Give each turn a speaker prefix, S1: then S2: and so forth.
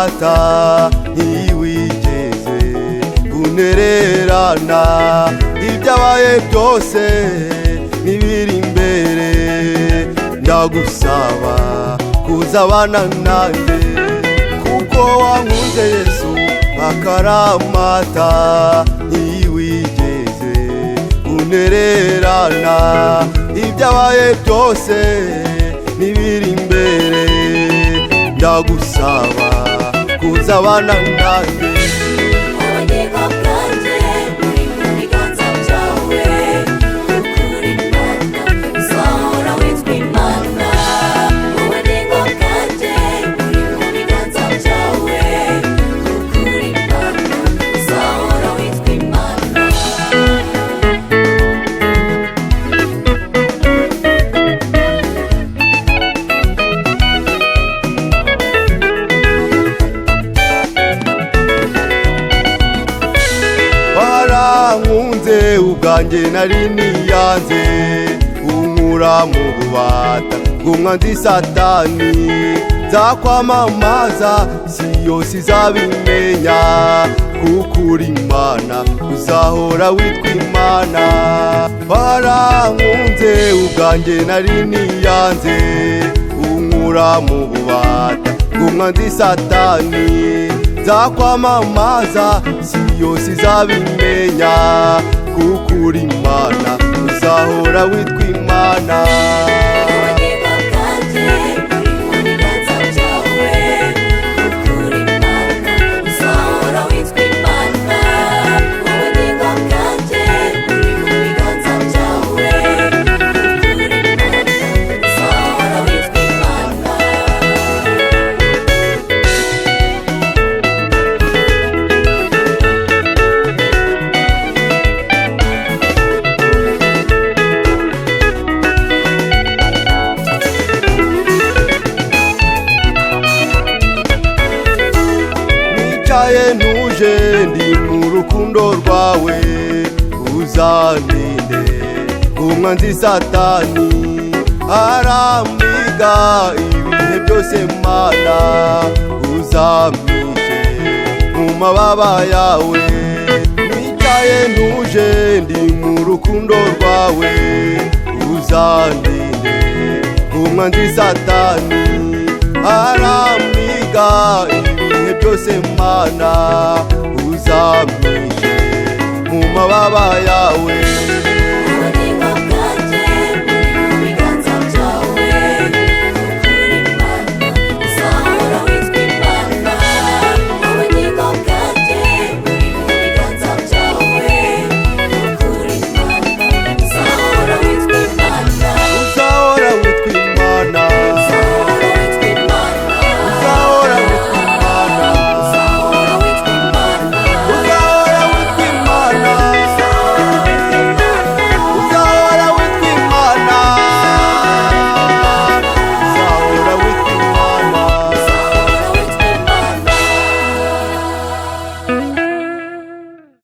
S1: akaramata ntiwigeze untererana ibyabaye byose n'ibiri imbere ndagusaba kuzabana nanjye kuko wankunze Yesu akaramata ntiwigeze untererana ibyabaye byose n'ibiri imbere ndagusaba kuzabana nanjye nkunze ubwanjye nari niyanze unkura mu bubata bw'umwanzi Satani nzakwamamaza si yose izabimenya kuko uri Imana uzahora witwa Imana warankunze ubwanjye nari niyanze unkura mu bubata bw'umwanzi Satani nzakwamamaza si yose izabimenya kuko uri Imana uzahora witwa Imana ntuje ndi mu rukundo rwawe uzandinde umwanzi Satani arampiga ibihe byose Mana uzampishe mu mababa yawe nicaye ntuje ndi mu rukundo rwawe uzandinde umwanzi Satani arampiga ibihe byose Mana uzampishe mu mababa yawe